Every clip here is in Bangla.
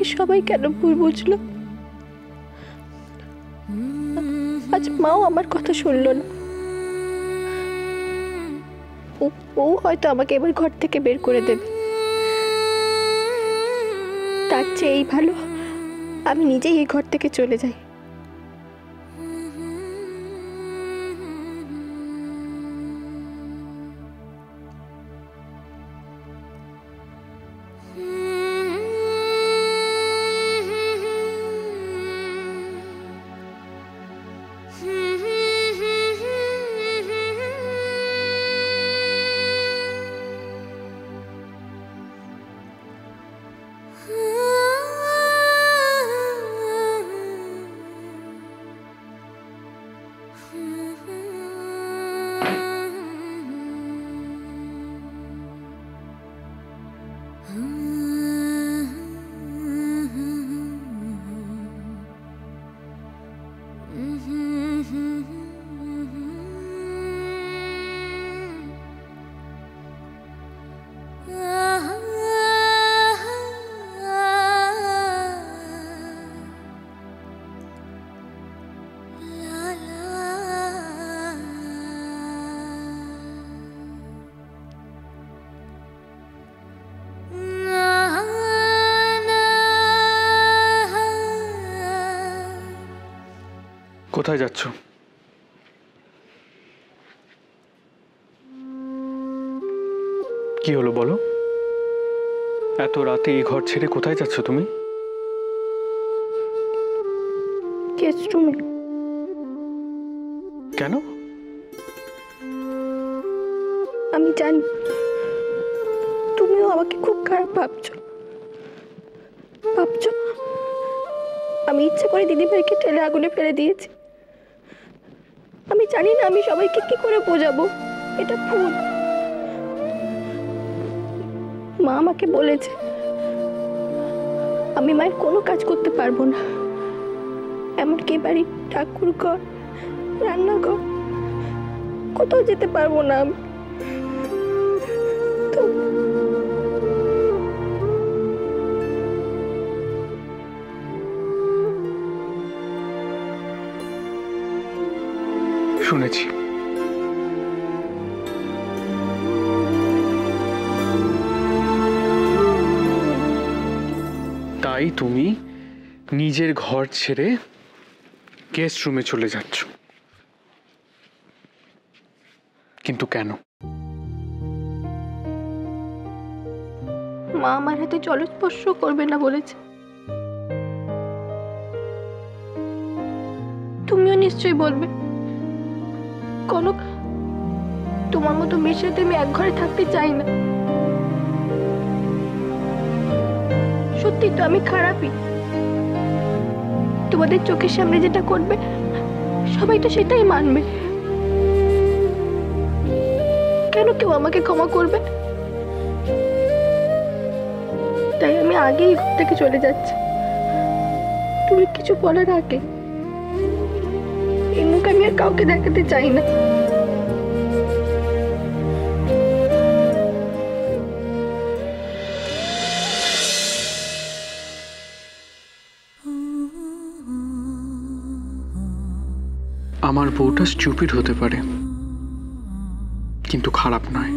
বাকি সবাই কেন ভুল বুঝলো? আজ মাও আমার কথা শুনলো না। ও হয়তো আমাকে এবার ঘর থেকে বের করে দেবে। তার চেয়ে এই ভালো আমি নিজেই এই ঘর থেকে চলে যাই। কোথায় যাচ্ছ? কি হলো বলো? এত রাতে এই ঘর ছেড়ে কোথায় যাচ্ছ তুমি? গেস্ট রুমে। কেন? আমি জানি তুমিও আমাকে খুব খারাপ ভাবছো। আমি ইচ্ছে করে দিদিভাইকে ঠেলে আগুনে ফেলে দিয়েছি। আমি জানি না আমি সবাইকে কি করে বোঝাবো এটা ভুল। মা আমাকে বলেছে আমি মায়ের কোনো কাজ করতে পারবো না, এমনকি বাড়ি ঠাকুর ঘর রান্নাঘর কোথাও যেতে পারবো না আমি। শুনেছি। তাই তুমি নিজের ঘর ছেড়ে গেস্ট রুমে চলে যাচ্ছ, কিন্তু কেন? মা আমার হাতে জলস্পর্শ করবে না বলেছে। তুমিও নিশ্চয়ই বলবে কনক তোমার মতো মেয়ের সাথে আমি এক ঘরে থাকতে চাই না। সত্যি তো আমি খারাপই। তোমাদের চোখের সামনে যেটা করবে সবাই তো সেটাই মানবে। কেন কেউ আমাকে ক্ষমা করবে? তাই আমি আগেই ঘর থেকে চলে যাচ্ছি। তুমি কিছু বলার আগে এই মুখ আমি আর কাউকে দেখাতে চাই না। আমার বউটা স্টুপিড হতে পারে, কিন্তু খারাপ নয়।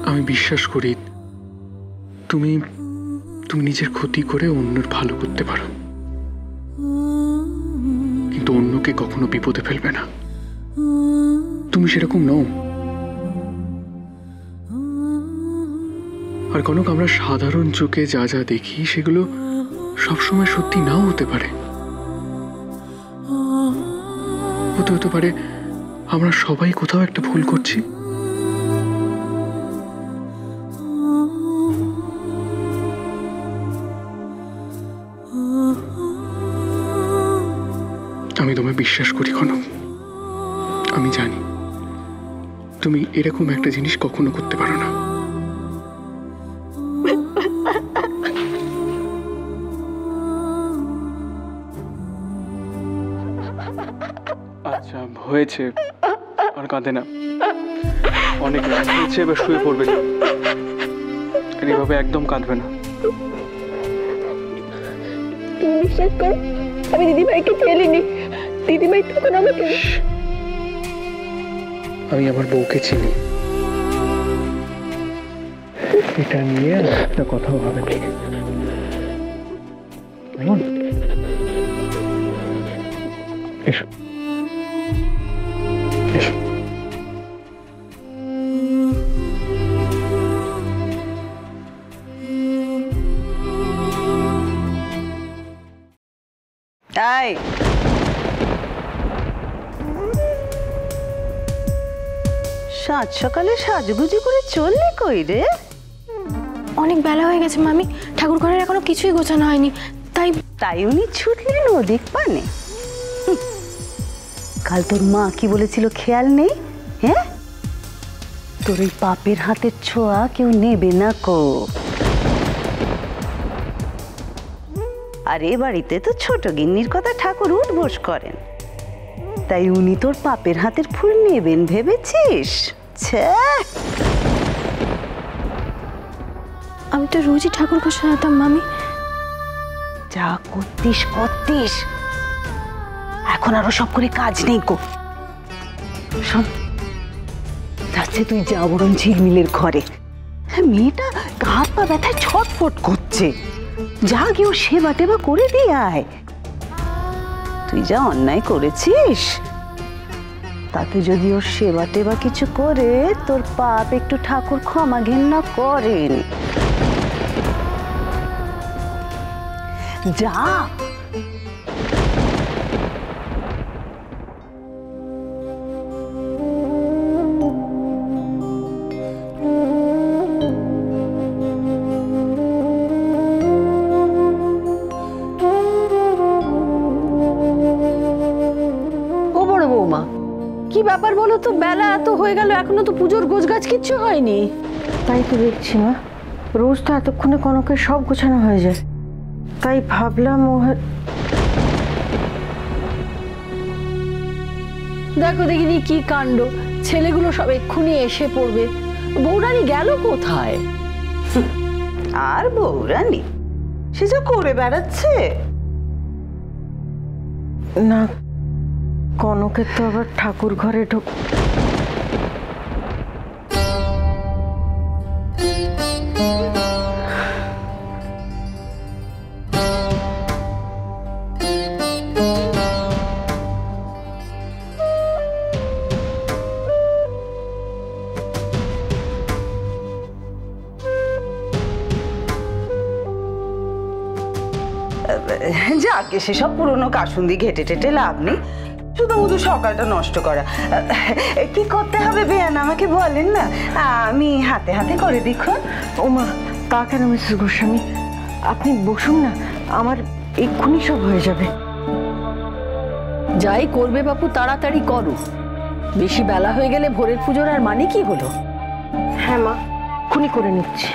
আমি বিশ্বাস করি তুমি নিজের ক্ষতি করে অন্যের ভালো করতে পারো, কিন্তু অন্যকে কখনো বিপদে ফেলবে না। তুমি সেরকম নও। আর কনক, আমরা সাধারণ চোখে যা যা দেখি সেগুলো সবসময় সত্যি নাও হতে পারে। হতে পারে আমরা সবাই কোথাও একটা ভুল করছি। আমি তোমায় বিশ্বাস করি কনক। আমি জানি তুমি এরকম একটা জিনিস কখনো করতে পারো না। আচ্ছা হয়েছে, আর কাঁদে না। অনেক রাত হয়েছে, এবার শুয়ে পড়বে। দেখেন, এভাবে একদম কাঁদবে না। তুমি বিশ্বাস করো, আমি দিদিভাইকে ঠেলিনি। দিদিভাই তখন আমাকে, আমি আমার বউকে চিনি, এটা নিয়ে একটা কথাও হবে না। কেমন? এসো এসো। তাই সাত সকালে সাজগুজি করে চললে কই রে? অনেক বেলা হয়ে গেছে মামি, ঠাকুর ঘরের এখনো কিছুই গোছানো হয়নি, তাই তাই উনি ছুটলেন ওদিক পানে। কাল তোর মা কি বলেছিল খেয়াল নেই? হ্যাঁ, তোর ওই পাপের হাতের ছোঁয়া কেউ নেবে না কো। আর এ বাড়িতে তো ছোট গিন্নির কথা ঠাকুর উঠবোস করেন, তাই উনি তোর পাপের হাতের ফুল নেবেন ভেবেছিস? আমি তো রোজই ঠাকুর ঘর সাজাতাম মামি। যা করতিস করতিস, এখন আরো সব করে কাজ নেই কো। শোন, যাচ্ছে তুই যা বরং ঝিলমিলের ঘরে। হ্যাঁ, মেয়েটা হাত পা ব্যথায় ছটফট করছে, যা গিয়ে ওর সেবা টেবা করে দিয়ে আয়। তুই যা অন্যায় করেছিস তাতে যদি ওর সেবা টেবা কিছু করে তোর পাপ একটু ঠাকুর ক্ষমা ঘেন্না করেন। যা। ও বড় বৌমা, কি ব্যাপার বলো তো? বেলা এত হয়ে গেল, এখনো তো পুজোর গোছগাছ কিচ্ছু হয়নি। তাই তো দেখছি মা, রোজ তো এতক্ষণে কনকের সব গোছানো হয়ে যায়, তাই ভাবলাম দেখো দেখিনি কি কাণ্ড, ছেলেগুলো সব এক্ষুনি এসে পড়বে। বৌরানী গেল কোথায়? আর বৌরানী সে যা করে বেড়াচ্ছে। না, কনকের তো আবার ঠাকুর ঘরে যাকে সেসব পুরনো কাসুন্দি ঘেটে টেটে লাভ নেই, শুধু সকালটা নষ্ট করা। কি করতে হবে বেয়ান আমাকে বলেন না, আমি হাতে হাতে করে দেখুন। ওমা, তা কেন মিসেস গোস্বামী, আপনি বসুন না, আমার এক্ষুনি সব হয়ে যাবে। যাই করবে বাপু তাড়াতাড়ি করো, বেশি বেলা হয়ে গেলে ভোরের পুজোর আর মানে কি হলো? হ্যাঁ মা, এক্ষুনি করে নিচ্ছি।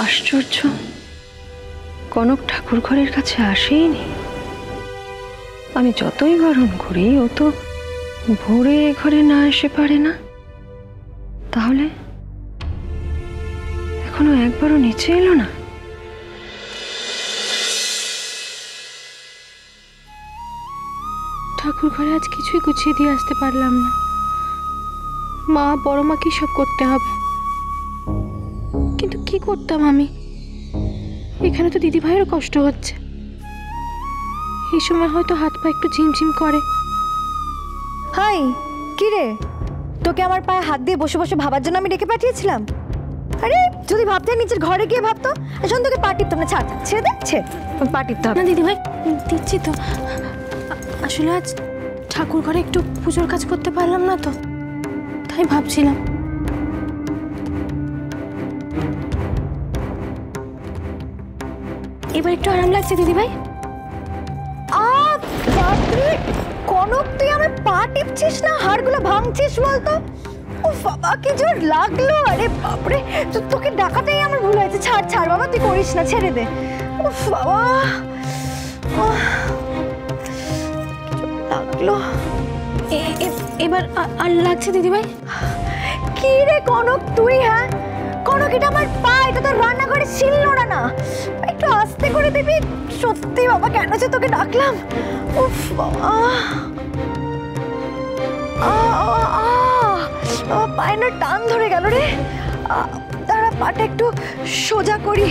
আশ্চর্য, কনক ঠাকুর ঘরের কাছে আসেইনি। আমি যতই বারণ করি ও তো ভোরে ঘরে না এসে পারে না। তাহলে এখনো একবারও নিচে এলো না। ঠাকুর ঘরে আজ কিছুই গুছিয়ে দিয়ে আসতে পারলাম না। মা বড় মা কি সব করতে হবে, কিন্তু কি করতাম আমি? এখানে তো দিদি ভাইয়েরও কষ্ট হচ্ছে, এই সময় হয়তো হাত পা একটু ঝিমঝিম করে। হাই, কি রে, তোকে আমার পায়ে হাত দিয়ে বসে বসে ভাবার জন্য আমি ডেকে পাঠিয়েছিলাম? আরে যদি ভাবতে নিচের ঘরে গিয়ে ভাবতো, এখন তোকে পা টিপতাম না। ছাড়, ছেড়ে দে, ছেড়ে, পা টিপতে হবে না দিদি ভাই, দিচ্ছি তো। আসলে আজ ঠাকুর ঘরে একটু পুজোর কাজ করতে পারলাম না তো, তাই ভাবছিলাম। এবার একটু আরাম লাগছে দিদি ভাই? বাপরে কনক, তুই আমার পা টিপছিস না, হাড়গুলো ভাঙছিস বলতো? ও বাবা, কি জোর লাগলো! আরে বাপরে, তোকে ডাকাটাই আমার ভুল হয়েছে। ছাড় ছাড় বাবা, তুই করিস না, ছেড়ে দে। উফ বাবা, লাগলো। এবার আর লাগছে দিদি ভাই? কি রে কনক তুই? হ্যাঁ কনক, এটা আমার পা, এটা তো রান্নাঘরে শিল নোড়া না, একটু আস্তে করে দিবি। সত্যি বাবা, কেন যে তোকে ডাকলাম। উফ বাবা, পায়ে না টান ধরে গেল রে। দাঁড়া, পাটা একটু সোজা করি।